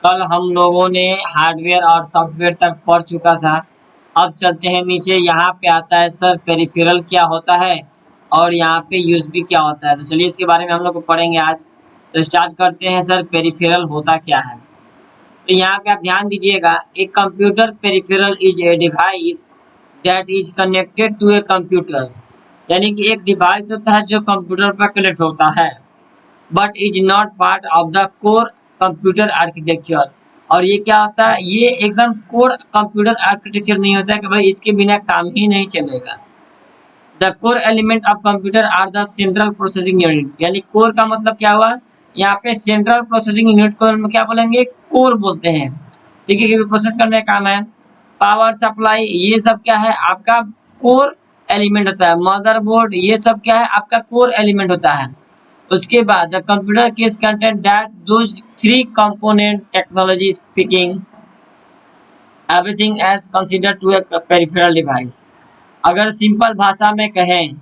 कल हम लोगों ने हार्डवेयर और सॉफ्टवेयर तक पढ़ चुका था। अब चलते हैं नीचे, यहाँ पे आता है सर पेरिफेरल क्या होता है और यहाँ पे यूएसबी क्या होता है। तो चलिए इसके बारे में हम लोग को पढ़ेंगे आज। तो स्टार्ट करते हैं सर, पेरिफेरल होता क्या है। तो यहाँ पे आप ध्यान दीजिएगा, एक computer peripheral is a device that is connected to a computer. यानी कि एक डिवाइस होता है जो कंप्यूटर पर कनेक्ट होता है, but is not part of the core computer architecture. और ये क्या होता है, ये एकदम कोर कंप्यूटर आर्किटेक्चर नहीं होता है कि भाई इसके बिना काम ही नहीं चलेगा। The core element of computer are the central processing unit. यानी कोर का मतलब क्या हुआ, यहाँ पे सेंट्रल प्रोसेसिंग यूनिट को हम क्या बोलेंगे, कोर बोलते हैं। ठीक है, क्योंकि प्रोसेस करने का काम है। पावर सप्लाई ये सब क्या है, आपका कोर एलिमेंट होता है। मदरबोर्ड ये सब क्या है, आपका कोर एलिमेंट होता है। उसके बाद the computer case content that those three component technology speaking everything as consider to a peripheral device. अगर सिंपल भाषा में कहें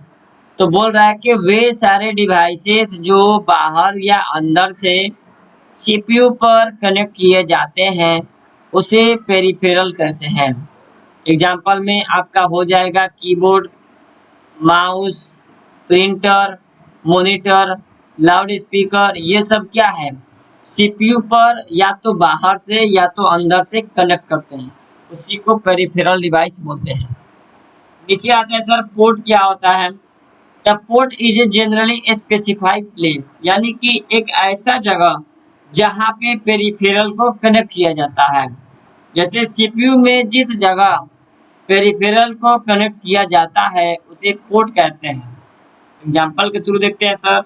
तो बोल रहा है कि वे सारे डिवाइसेस जो बाहर या अंदर से सीपीयू पर कनेक्ट किए जाते हैं उसे पेरिफेरल कहते हैं। एग्जाम्पल में आपका हो जाएगा keyboard, mouse, printer, monitor, loud speaker. ये सब क्या है, सीपीयू पर या तो बाहर से या तो अंदर से कनेक्ट करते हैं, उसी को पेरिफेरल डिवाइस बोलते हैं। नीचे आता है सर पोर्ट क्या होता है। The port is a generally specified place, यानी कि एक ऐसा जगह जहां पे पेरिफेरल को कनेक्ट किया जाता है। जैसे सीपीयू में जिस जगह पेरिफेरल को कनेक्ट किया जाता है उसे पोर्ट कहते हैं। एग्जाम्पल के थ्रू देखते हैं सर।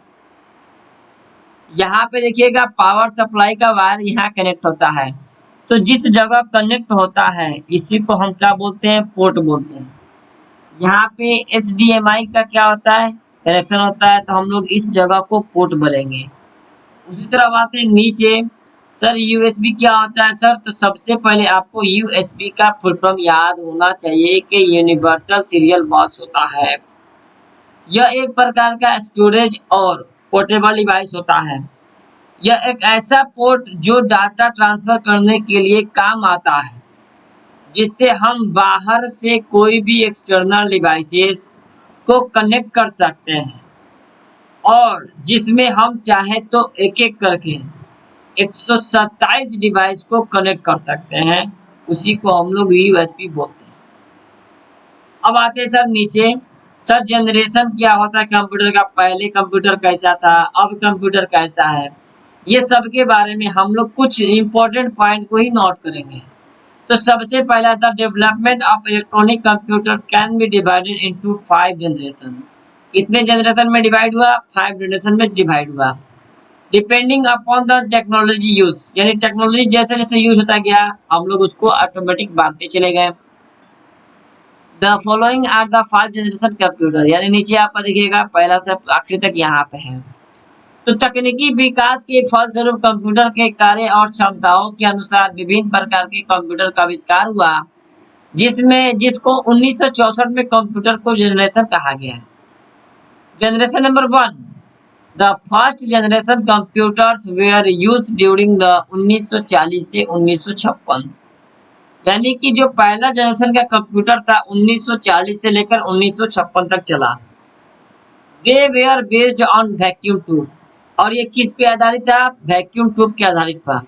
यहाँ पे देखिएगा पावर सप्लाई का वायर यहाँ कनेक्ट होता है, तो जिस जगह कनेक्ट होता है इसी को हम क्या बोलते हैं, पोर्ट बोलते हैं। यहाँ पे HDMI का क्या होता है, कनेक्शन होता है, तो हम लोग इस जगह को पोर्ट बोलेंगे। उसी तरह आते हैं नीचे, सर यूएसबी क्या होता है सर। तो सबसे पहले आपको यूएसबी का फुल फॉर्म याद होना चाहिए कि यूनिवर्सल सीरियल बस होता है। यह एक प्रकार का स्टोरेज और पोर्टेबल डिवाइस होता है। यह एक ऐसा पोर्ट जो डाटा ट्रांसफर करने के लिए काम आता है, जिससे हम बाहर से कोई भी एक्सटर्नल डिवाइसेस को कनेक्ट कर सकते हैं और जिसमें हम चाहे तो एक एक करके 127 डिवाइस को कनेक्ट कर सकते हैं। उसी को हम लोग यूएसबी बोलते हैं। अब आते हैं सर नीचे, सर जनरेशन क्या होता है कंप्यूटर का, पहले कंप्यूटर कैसा था, अब कंप्यूटर कैसा है, ये सब के बारे में हम लोग कुछ इंपॉर्टेंट पॉइंट को ही नोट करेंगे। तो सबसे पहला था development of electronic computers can be divided into 5 generation. कितने जनरेशन में डिवाइड हुआ, 5 जनरेशन में डिवाइड हुआ। Depending upon the technology use, यानी टेक्नोलॉजी जैसे जैसे यूज होता गया हम लोग उसको ऑटोमेटिक बांटते चले गए। The following are the 5 generation computer, यानी नीचे आपका देखिएगा पहला से आखिरी तक यहाँ पे है। तो तकनीकी विकास के फलस्वरूप कंप्यूटर के कार्य और क्षमताओं के अनुसार विभिन्न प्रकार के कंप्यूटर का आविष्कार हुआ, जिसमें जिसको 1964 में कंप्यूटर को जनरेशन कहा गया है। Generation number 1, the first generation computers were used during the 1940 से 1956। यानी कि जो पहला जनरेशन का कंप्यूटर था 1940 से लेकर 1956 तक चला। They were based on vacuum tube, और ये किस पे आधारित था, वैक्यूम ट्यूब के आधारित था।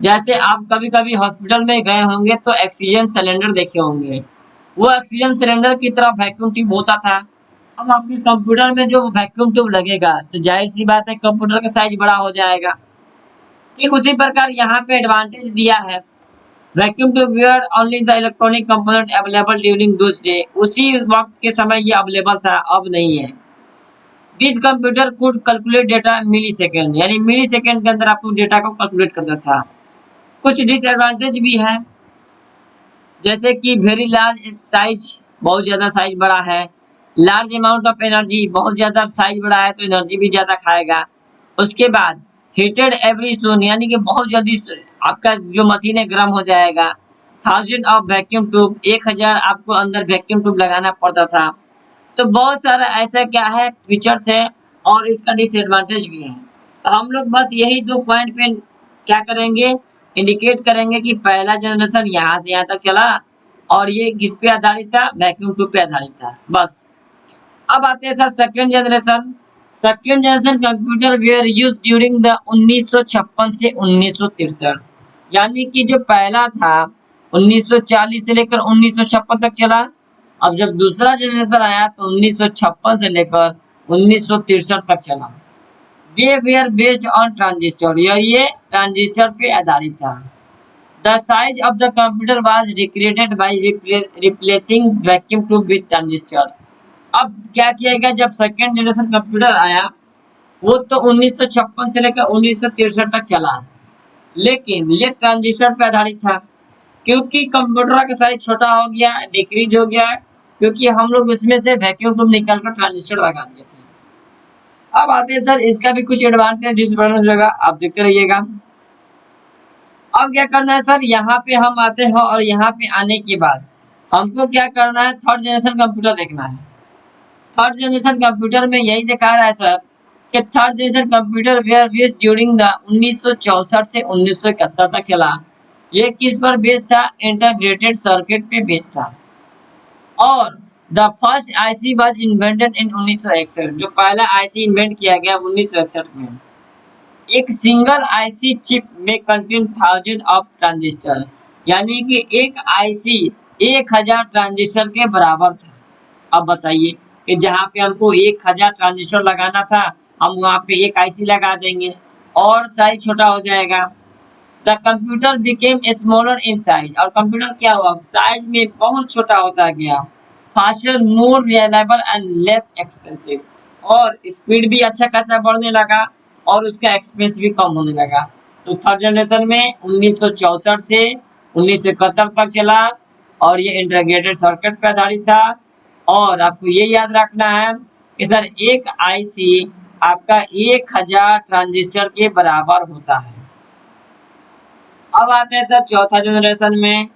जैसे आप कभी कभी हॉस्पिटल में गए होंगे तो ऑक्सीजन सिलेंडर देखे होंगे, वो ऑक्सीजन सिलेंडर की तरह वैक्यूम ट्यूब होता था। अब आपके कंप्यूटर में जो वैक्यूम ट्यूब लगेगा तो जाहिर सी बात है कंप्यूटर का साइज बड़ा हो जाएगा। ठीक उसी प्रकार यहाँ पे एडवांटेज दिया है, vacuum tube were only the electronic component available during those day. उसी वक्त के समय ये अवेलेबल था, अब नहीं है। This computer could calculate data millisecond, यानी मिली सेकेंड के अंदर आपको डेटा को कैलकुलेट करता था। कुछ डिसएडवांटेज भी है, जैसे कि वेरी लार्ज साइज, बहुत ज्यादा साइज बड़ा है। लार्ज अमाउंट ऑफ एनर्जी, बहुत ज्यादा साइज बड़ा है तो एनर्जी भी ज्यादा खाएगा। उसके बाद हीटेड एवरी सून, यानी कि बहुत जल्दी आपका जो मशीन है गर्म हो जाएगा। 1000 ऑफ वैक्यूम ट्यूब, 1000 आपको अंदर वैक्यूम ट्यूब लगाना पड़ता था। तो बहुत सारा ऐसा क्या है फीचर्स है और इसका डिसएडवांटेज भी है। तो हम लोग बस यही 2 पॉइंट पे क्या करेंगे, इंडिकेट करेंगे कि पहला जनरेशन यहाँ से यहाँ तक चला और ये किस पे आधारित था, वैक्यूम ट्यूब पे आधारित था। बस अब आते हैं sir second generation. Second generation computer were use during the 1956 से 1963, यानी कि जो पहला था 1940 से लेकर 1956 तक चला। अब जब दूसरा जनरेशन आया तो 1956 से लेकर 1963 तक चला। They were based on transistor, ये ट्रांजिस्टर पे आधारित था। The size of the computer was decreased by replacing vacuum tube with transistor. अब क्या किया गया, जब सेकेंड जनरेशन कंप्यूटर आया वो तो 1956 से लेकर 1963 तक चला, लेकिन ये ट्रांजिस्टर पे आधारित था। क्योंकि कंप्यूटर का साइज छोटा हो गया, डिक्रीज हो गया, क्योंकि हम लोग उसमें से वैक्यूम ट्यूब निकाल कर ट्रांजिस्टर लगा दिए थे। अब आते हैं सर इसका भी कुछ एडवांटेज डिसएडवांटेज होगा, आप देखते रहिएगा। अब क्या करना है सर, यहाँ पे हम आते हैं और यहाँ पे आने के बाद हमको क्या करना है, थर्ड जनरेशन कंप्यूटर देखना है। थर्ड जनरेशन कंप्यूटर में यही दिखा रहा है सर कि third generation computer were based during the 1964 से 1971 तक चला। ये किस पर बेस्ड था, इंटीग्रेटेड सर्किट पे बेस्ड था। और the first IC was invented in 1961, जो पहला आईसी इन्वेंट किया गया 1961 में। एक सिंगल आईसी चिप में कंटेन थाउजेंड ऑफ ट्रांजिस्टर, यानी कि एक आईसी 1000 ट्रांजिस्टर के बराबर था। अब बताइए कि जहाँ पे हमको 1000 ट्रांजिस्टर लगाना था, हम वहाँ पे एक आईसी लगा देंगे और साइज छोटा हो जाएगा। The computer became smaller in size, और कंप्यूटर क्या हुआ, साइज में बहुत छोटा होता गया। Faster, more reliable and less expensive, और स्पीड भी अच्छा खासा बढ़ने लगा और उसका एक्सपेंस भी कम होने लगा। तो थर्ड जनरेशन में 1964 से 1971 तक चला और ये इंटीग्रेटेड सर्किट पर आधारित था। और आपको ये याद रखना है कि सर एक आईसी आपका 1000 ट्रांजिस्टर के बराबर होता है। अब आते हैं सर चौथा जनरेशन में।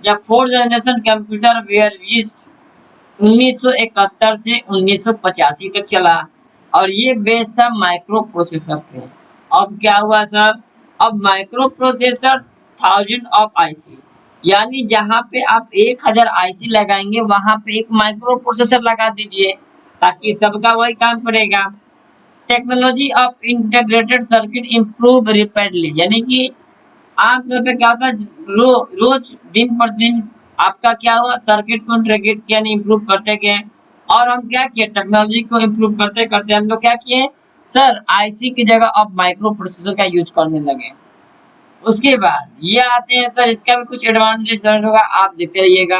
जब fourth generation computer were used 1971 से 1985 तक चला और ये बेस था माइक्रो प्रोसेसर पे। अब क्या हुआ सर, अब माइक्रो प्रोसेसर 1000 ऑफ आईसी, यानी जहां पे आप 1000 आईसी लगाएंगे वहां पे एक माइक्रो प्रोसेसर लगा दीजिए ताकि सबका वही काम करेगा। Technology of integrated circuit improve rapidly, यानी कि आमतौर पे क्या होता है, रोज दिन पर दिन आपका क्या हुआ, सर्किट को इंटीग्रेट किया, नहीं इम्प्रूव करते गए। और हम क्या किए, टेक्नोलॉजी को इम्प्रूव करते करते हम लोग क्या किए सर, आईसी की जगह अब माइक्रो प्रोसेसर का यूज करने लगे। उसके बाद ये आते हैं सर, इसका भी कुछ एडवांटेज होगा, आप देखते रहिएगा।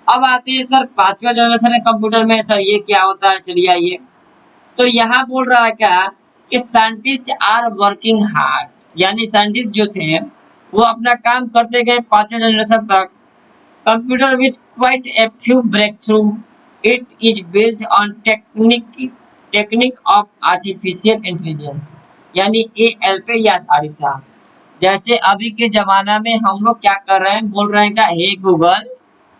अब आते हैं सर पांचवा जनरेशन कंप्यूटर में। सर ये क्या होता है, चलिए आइए। तो यहाँ बोल रहा है क्या कि साइंटिस्ट आर वर्किंग हार्ड, यानी साइंटिस्ट जो थे वो अपना काम करते गए पांचवें जनरेशन तक। Computer with quite a few breakthrough, it is based on technique of artificial intelligence, यानी एएल पे यह आधारित था। जैसे अभी के जमाना में हम लोग क्या कर रहे हैं, बोल रहे हैं क्या, हे गूगल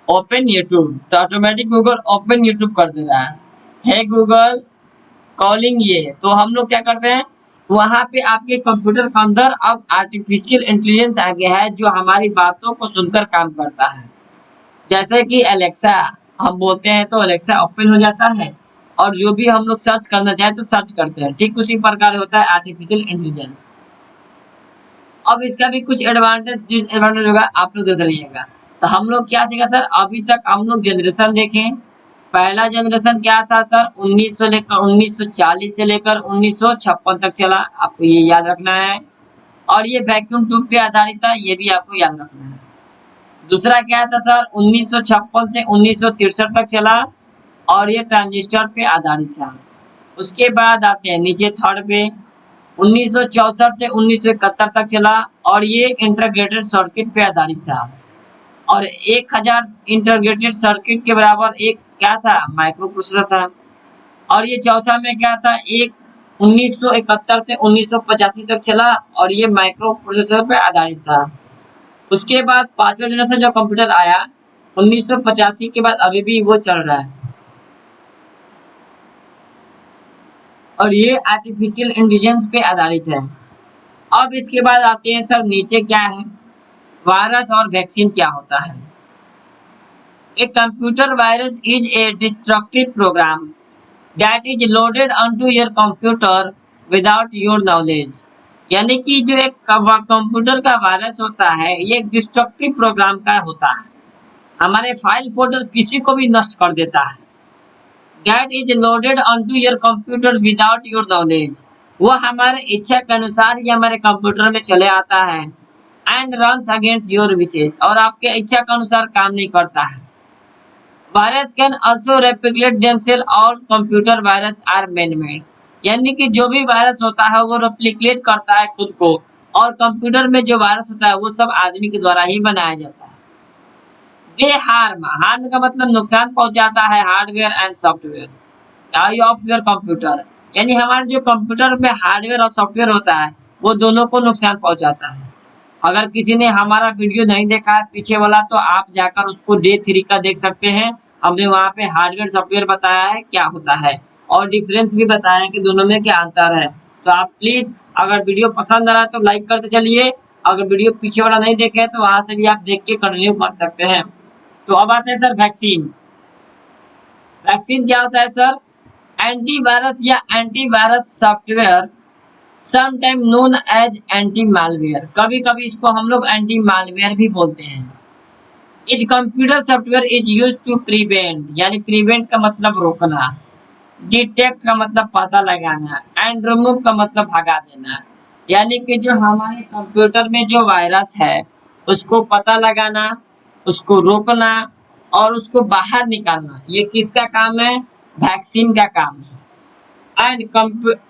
ओपन यूट्यूब, तो ऑटोमेटिक गूगल ओपन यूट्यूब कर दे रहा है। हे गूगल कॉलिंग, ये तो हम लोग क्या करते हैं, वहां पे आपके कंप्यूटर के अंदर अब आर्टिफिशियल इंटेलिजेंस आ गया है जो हमारी बातों को सुनकर काम करता है। जैसे कि एलेक्सा हम बोलते हैं तो एलेक्सा ओपन हो जाता है और जो भी हम लोग सर्च करना चाहें तो सर्च करते हैं। ठीक उसी प्रकार होता है आर्टिफिशियल इंटेलिजेंस। अब इसका भी कुछ एडवांटेज डिसएडवांटेज होगा, आप लोग देख लीजिएगा। तो हम लोग क्या सीखा सर, अभी तक हम लोग जनरेशन देखें। पहला जनरेशन क्या था सर, 1940 से लेकर 1956 तक चला, आपको ये याद रखना है। और ये वैक्यूम ट्यूब पे आधारित था, ये भी आपको याद रखना है। दूसरा क्या था सर, 1956 से 1963 तक चला और ये ट्रांजिस्टर पे आधारित था। उसके बाद आते हैं नीचे थर्ड पे, 1964 से 1971 तक चला और ये इंटीग्रेटेड सर्किट पे आधारित था। और 1000 इंटीग्रेटेड सर्किट के बराबर एक क्या था, माइक्रो प्रोसेसर था। और ये चौथा में क्या था, एक 1971 से 1985 तक चला और ये माइक्रो प्रोसेसर पे आधारित था। उसके बाद पांचवा जनरेशन जो कंप्यूटर आया 1985 के बाद, अभी भी वो चल रहा है और ये आर्टिफिशियल इंटेलिजेंस पे आधारित है। अब इसके बाद आते हैं सर नीचे क्या है, वायरस और वैक्सीन क्या होता है। A computer virus is a destructive program that is loaded onto your computer without your knowledge। यानी कि जो एक कंप्यूटर का वायरस होता है ये एक डिस्ट्रक्टिव प्रोग्राम का होता है, हमारे फाइल फोल्डर किसी को भी नष्ट कर देता है। That is loaded onto your computer without your knowledge। वो हमारे इच्छा के अनुसार ये हमारे कंप्यूटर में चले आता है। And runs against your wishes, और आपके इच्छा के अनुसार काम नहीं करता है। Virus can also replicate themselves, all computer virus are man made. यानी कि जो भी वायरस होता है वो रेप्लिकेट करता है खुद को, और कंप्यूटर में जो वायरस होता है वो सब आदमी के द्वारा ही बनाया जाता है। दे हार्म, हार्म का मतलब नुकसान पहुंचाता है hardware and software of your computer. यानी हमारे जो कंप्यूटर में हार्डवेयर और सॉफ्टवेयर होता है वो दोनों को नुकसान पहुंचाता है। अगर किसी ने हमारा वीडियो नहीं देखा है पीछे वाला, तो आप जाकर उसको डे 3 का देख सकते हैं। हमने वहाँ पे हार्डवेयर सॉफ्टवेयर बताया है क्या होता है, और डिफरेंस भी बताया है कि दोनों में क्या अंतर है। तो आप प्लीज अगर वीडियो पसंद आ रहा है तो लाइक करते चलिए, अगर वीडियो पीछे वाला नहीं देखे तो वहां से भी आप देख के कंटिन्यू कर सकते हैं। तो अब आते हैं सर वैक्सीन। वैक्सीन क्या होता है सर, एंटीवायरस या antivirus software, sometime known as anti malware. कभी कभी इसको हम लोग एंटी मालवेयर भी बोलते हैं। इस computer software is use to prevent, यानी प्रिवेंट का मतलब रोकना, डिटेक्ट का मतलब पता लगाना, एंड रिमूव का मतलब भगा देना। यानी कि जो हमारे कंप्यूटर में जो वायरस है उसको पता लगाना, उसको रोकना और उसको बाहर निकालना, ये किसका काम है, वैक्सीन का काम है। And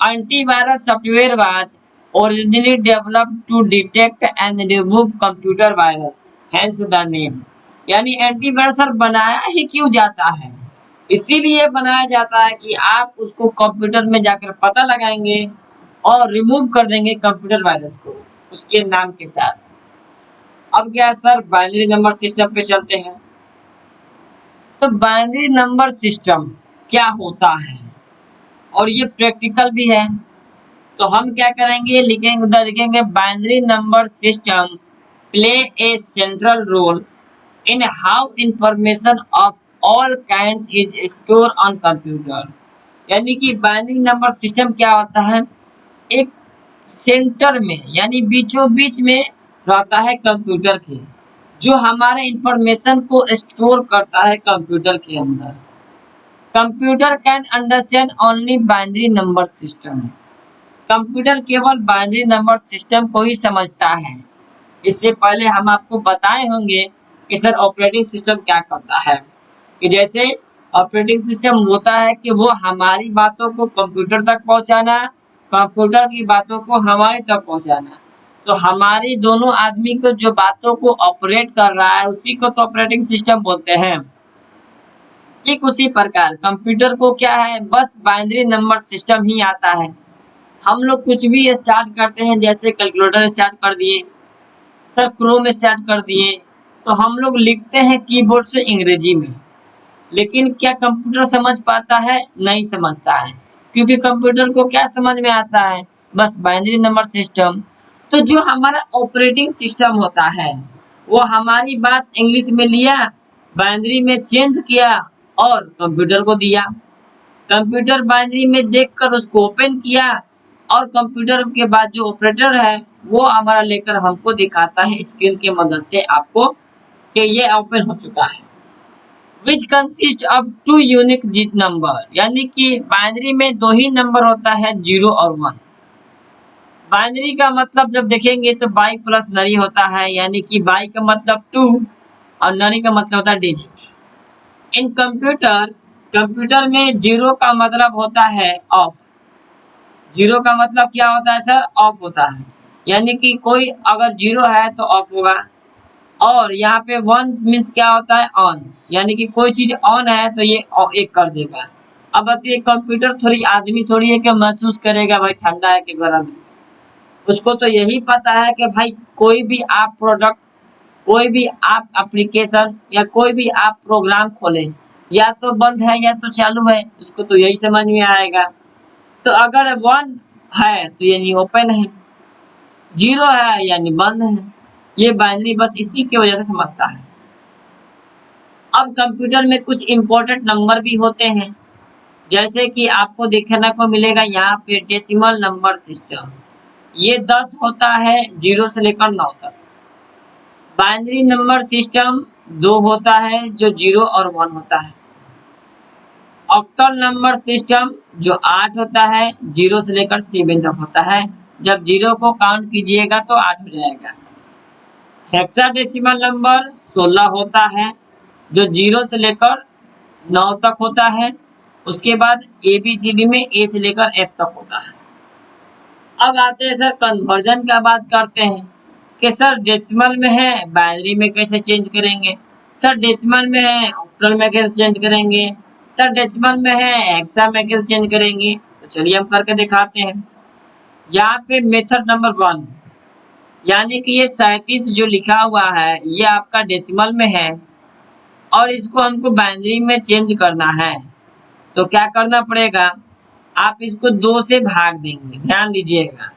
antivirus software was originally developed to detect and remove computer virus, hence the name। यानी एंटीवायरस बनाया ही क्यों जाता है, इसीलिए बनाया जाता है कि आप उसको कंप्यूटर में जाकर पता लगाएंगे और रिमूव कर देंगे कंप्यूटर वायरस को उसके नाम के साथ। अब क्या सर, बाइनरी नंबर सिस्टम पे चलते हैं। तो बाइनरी नंबर सिस्टम क्या होता है, और ये प्रैक्टिकल भी है। तो हम क्या करेंगे, लिखेंगे उधर, लिखेंगे binary number system play a central role in how information of all kinds is store on computer. यानी कि बाइनरी नंबर सिस्टम क्या होता है, एक सेंटर में यानी बीचों बीच में रहता है कंप्यूटर के, जो हमारे इंफॉर्मेशन को स्टोर करता है कंप्यूटर के अंदर। Computer can understand only binary number system. Computer केवल बाइनरी नंबर सिस्टम को ही समझता है। इससे पहले हम आपको बताए होंगे कि सर ऑपरेटिंग सिस्टम क्या करता है, कि जैसे ऑपरेटिंग सिस्टम होता है कि वो हमारी बातों को कंप्यूटर तक पहुंचाना, कंप्यूटर की बातों को हमारी तक पहुंचाना। तो हमारी दोनों आदमी को जो बातों को ऑपरेट कर रहा है उसी को तो ऑपरेटिंग सिस्टम बोलते हैं। ठीक उसी प्रकार कंप्यूटर को क्या है, बस बाइनरी नंबर सिस्टम ही आता है। हम लोग कुछ भी स्टार्ट करते हैं, जैसे कैलकुलेटर स्टार्ट कर दिए सर, क्रोम स्टार्ट कर दिए, तो हम लोग लिखते हैं कीबोर्ड से अंग्रेजी में, लेकिन क्या कंप्यूटर समझ पाता है, नहीं समझता है, क्योंकि कंप्यूटर को क्या समझ में आता है, बस बाइनरी नंबर सिस्टम। तो जो हमारा ऑपरेटिंग सिस्टम होता है वो हमारी बात इंग्लिश में लिया, बाइनरी में चेंज किया और कंप्यूटर को दिया। कंप्यूटर बाइनरी में देखकर उसको ओपन किया, और कंप्यूटर के बाद जो ऑपरेटर है वो हमारा लेकर हमको दिखाता है स्क्रीन की मदद से आपको कि ये ओपन हो चुका है। Which consist of 2 unique number, यानी कि बाइनरी में 2 ही नंबर होता है, 0 और 1। बाइनरी का मतलब जब देखेंगे तो बाई प्लस नरी होता है, यानी कि बाई का मतलब 2 और नरी का मतलब होता है डिजिट। इन कंप्यूटर में 0 का मतलब होता है ऑफ। 0 का मतलब क्या होता है सर, ऑफ होता है, यानी कि कोई अगर 0 है तो ऑफ होगा। और यहाँ पे 1 मीन्स क्या होता है, ऑन, यानी कि कोई चीज ऑन है तो ये एक कर देगा। अब बताइए कंप्यूटर थोड़ी आदमी थोड़ी है कि महसूस करेगा भाई ठंडा है कि गर्म है, उसको तो यही पता है कि भाई कोई भी आप प्रोडक्ट, कोई भी आप एप्लीकेशन या कोई भी आप प्रोग्राम खोलें, या तो बंद है या तो चालू है, उसको तो यही समझ में आएगा। तो अगर 1 है तो यानी ओपन है, जीरो है यानी बंद है। ये बाइनरी बस इसी की वजह से समझता है। अब कंप्यूटर में कुछ इंपॉर्टेंट नंबर भी होते हैं, जैसे कि आपको देखने को मिलेगा यहाँ पे डेसिमल नंबर सिस्टम। ये 10 होता है 0 से लेकर 9 तक। बाइनरी नंबर सिस्टम 2 होता है जो 0 और 1 होता है। ऑक्टल नंबर सिस्टम जो 8 होता है 0 से लेकर 7 तक होता है। जब 0 को काउंट कीजिएगा तो 8 हो जाएगा। हेक्साडेसिमल नंबर 16 होता है जो 0 से लेकर 9 तक होता है। उसके बाद ABCD में A से लेकर F तक होता है। अब आते हैं सर कन्वर्जन का बात करते हैं कि सर डेसिमल में है बाइनरी में कैसे चेंज करेंगे, सर डेसिमल में है ऑक्टल में कैसे चेंज करेंगे, सर डेसिमल में है हेक्सा में कैसे चेंज करेंगे। तो चलिए हम करके दिखाते हैं। यहाँ पे मेथड नंबर 1 यानी कि ये 37 जो लिखा हुआ है ये आपका डेसिमल में है और इसको हमको बाइनरी में चेंज करना है। तो क्या करना पड़ेगा, आप इसको 2 से भाग देंगे। ध्यान दीजिएगा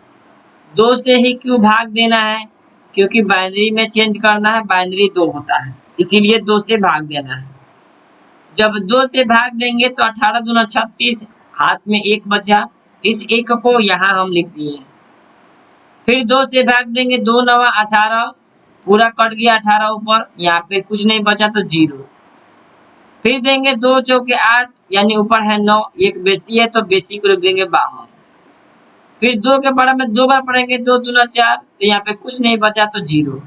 2 से ही क्यों भाग देना है, क्योंकि बाइनरी में चेंज करना है, बाइनरी 2 होता है इसीलिए 2 से भाग देना है। जब 2 से भाग देंगे तो 18 दूना 36, हाथ में 1 बचा, इस 1 को यहाँ हम लिख दिए। फिर 2 से भाग देंगे 2 9 18, पूरा कट गया 18 ऊपर, यहाँ पे कुछ नहीं बचा तो 0। फिर देंगे 2 चौके 8 यानी ऊपर है 9, एक बेसी है तो बेसी को लिख देंगे बाहर। फिर 2 के बड़ा में 2 बार पढ़ेंगे 2 दूना 4, तो यहाँ पे कुछ नहीं बचा तो 0।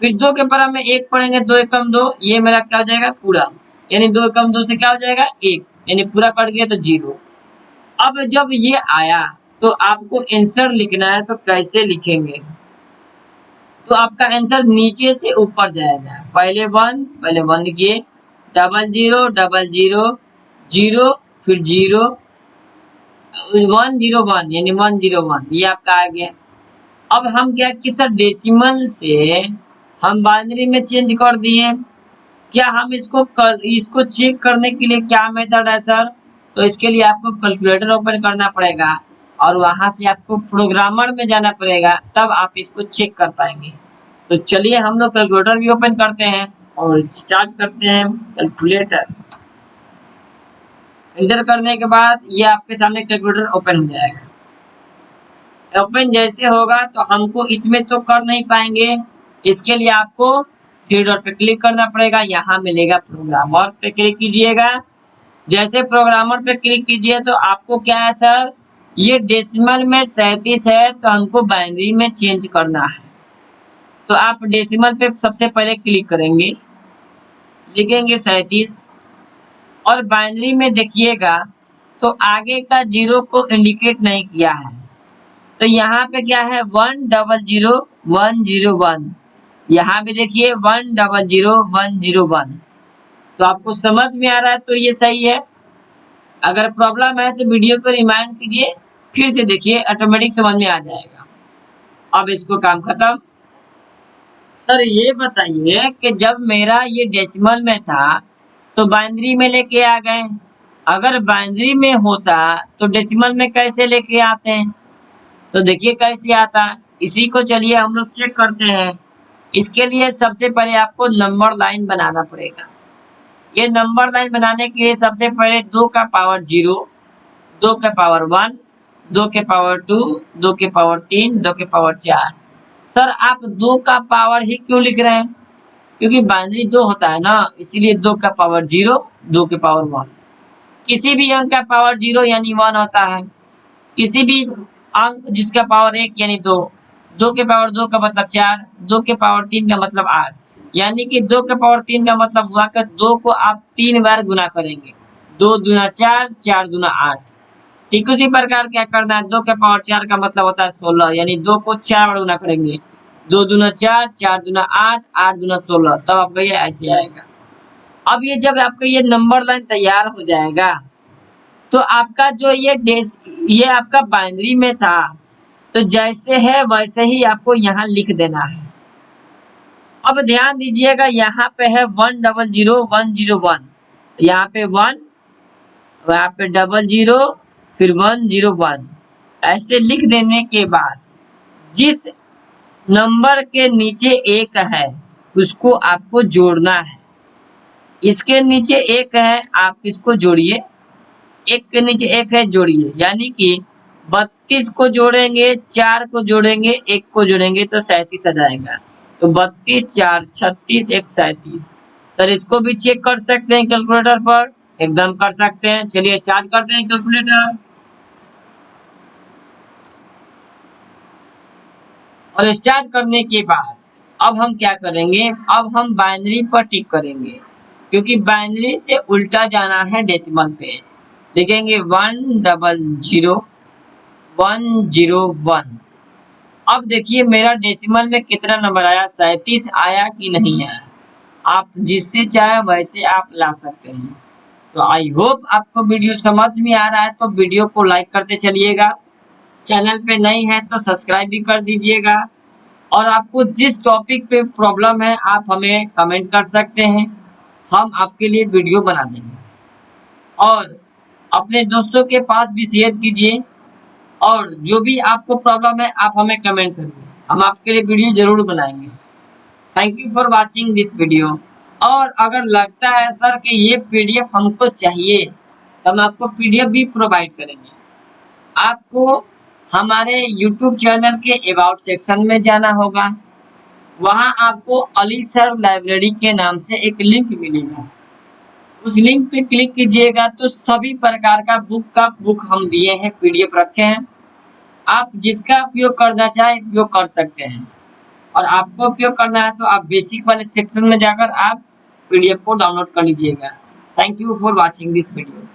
फिर 2 के बड़ा में 1 पढ़ेंगे 2 एकम 2, ये मेरा क्या हो जाएगा पूरा, यानी 2 एकम 2 से क्या हो जाएगा 1, यानी पूरा कट गया तो 0। अब जब ये आया तो आपको आंसर लिखना है, तो कैसे लिखेंगे, तो आपका आंसर नीचे से ऊपर जाएगा। पहले 1 लिखिए, 0 0 0 0 0, फिर 0 1 0 1 यानी 1 0 1, ये आपका आ गया। अब हम क्या कि सर डेसिमल से हम बाइनरी में चेंज कर दिए, क्या हम इसको चेक करने के लिए क्या मेथड है सर, तो इसके लिए आपको कैलकुलेटर ओपन करना पड़ेगा और वहां से आपको प्रोग्रामर में जाना पड़ेगा, तब आप इसको चेक कर पाएंगे। तो चलिए हम लोग कैलकुलेटर भी ओपन करते हैं और स्टार्ट करते हैं कैलकुलेटर। एंटर करने के बाद ये आपके सामने कैलकुलेटर ओपन हो जाएगा। ओपन जैसे होगा तो हमको इसमें तो कर नहीं पाएंगे, इसके लिए आपको 3 डॉट पे क्लिक करना पड़ेगा, यहाँ मिलेगा प्रोग्रामर पे क्लिक कीजिएगा। जैसे प्रोग्रामर पे क्लिक कीजिए तो आपको क्या है सर, ये डेसिमल में 37 है तो हमको बाइनरी में चेंज करना है। तो आप डेसिमल पे सबसे पहले क्लिक करेंगे, लिखेंगे 37 और बाइनरी में देखिएगा तो आगे का 0 को इंडिकेट नहीं किया है, तो यहाँ पे क्या है 1 0 0 1 0 1, यहाँ पे देखिए 1 0 0 1 0 1। तो आपको समझ में आ रहा है तो ये सही है। अगर प्रॉब्लम है तो वीडियो को रिमाइंड कीजिए, फिर से देखिए, ऑटोमेटिक समझ में आ जाएगा। अब इसको काम खत्म। सर ये बताइए कि जब मेरा ये डेसिमल में था तो बाइनरी में लेके आ गए, अगर बाइनरी में होता तो डेसिमल में कैसे लेके आते हैं, तो देखिए कैसे आता है। इसी को चलिए हम लोग चेक करते हैं। इसके लिए सबसे पहले आपको नंबर लाइन बनाना पड़ेगा। ये नंबर लाइन बनाने के लिए सबसे पहले 2 का पावर 0, 2 के पावर 1, 2 के पावर 2, 2 के पावर 3, 2 के पावर 4। सर आप 2 का पावर ही क्यों लिख रहे हैं, क्योंकि बाइनरी 2 होता है ना, इसीलिए 2 का पावर 0, 2 के पावर 1। किसी भी अंक का पावर 0 यानी 1 होता है, किसी भी अंक जिसका पावर 1 यानी 2, 2 के पावर 2 का मतलब 4, 2 के पावर 3 का मतलब 8, यानी कि 2 के पावर 3 का मतलब हुआ कि 2 को आप 3 बार गुना करेंगे, 2 दूना 4, 4 दूना 8। ठीक उसी प्रकार क्या करना है, 2 के पावर 4 का मतलब होता है 16, यानी 2 को 4 बार गुना करेंगे, 2 दूना 4, 4 दूना 8, 8 दूना 16, तब आपका ये ऐसे आएगा। अब ये जब आपका ये नंबर लाइन तैयार हो जाएगा तो आपका जो ये आपका बाइनरी में था, तो जैसे है वैसे ही आपको यहाँ लिख देना है। अब ध्यान दीजिएगा यहाँ पे है 1 0 0 1 0 1, यहाँ पे 1, यहाँ पे 0 0 फिर 1 0 1, ऐसे लिख देने के बाद जिस नंबर के नीचे एक है, उसको आपको जोड़ना है। इसके नीचे एक है, आप इसको जोड़िए। एक के नीचे एक है, जोड़िए। यानी कि 32 को जोड़ेंगे, 4 को जोड़ेंगे, 1 को जोड़ेंगे तो 37 आ जाएगा। तो 32 4 36 1 37। सर इसको भी चेक कर सकते हैं कैलकुलेटर पर, एकदम कर सकते हैं। चलिए स्टार्ट करते हैं कैलकुलेटर। और स्टार्ट करने के बाद अब हम क्या करेंगे, अब हम बाइनरी पर टिक करेंगे, क्योंकि बाइनरी से उल्टा जाना है डेसिमल पे। लिखेंगे 100 101। अब देखिए मेरा डेसिमल में कितना नंबर आया, 37 आया कि नहीं आया। आप जिससे चाहे वैसे आप ला सकते हैं। तो आई होप आपको वीडियो समझ में आ रहा है, तो वीडियो को लाइक करते चलिएगा। चैनल पे नई है तो सब्सक्राइब भी कर दीजिएगा। और आपको जिस टॉपिक पे प्रॉब्लम है आप हमें कमेंट कर सकते हैं, हम आपके लिए वीडियो बना देंगे। और अपने दोस्तों के पास भी शेयर कीजिए। और जो भी आपको प्रॉब्लम है आप हमें कमेंट करिए, हम आपके लिए वीडियो जरूर बनाएंगे। Thank you for watching this video. और अगर लगता है सर कि ये पीडीएफ हमको चाहिए तो हम आपको पीडीएफ भी प्रोवाइड करेंगे। आपको हमारे यूट्यूब चैनल के अबाउट सेक्शन में जाना होगा। वहां आपको अली सर लाइब्रेरी के नाम से एक लिंक मिलेगा। उस लिंक पे क्लिक कीजिएगा तो सभी प्रकार का बुक हम दिए हैं, पीडीएफ रखे हैं। आप जिसका उपयोग करना चाहे उपयोग कर सकते हैं। और आपको उपयोग करना है तो आप बेसिक वाले सेक्शन में जाकर आप पीडीएफ को डाउनलोड कर लीजिएगा। Thank you for watching this video.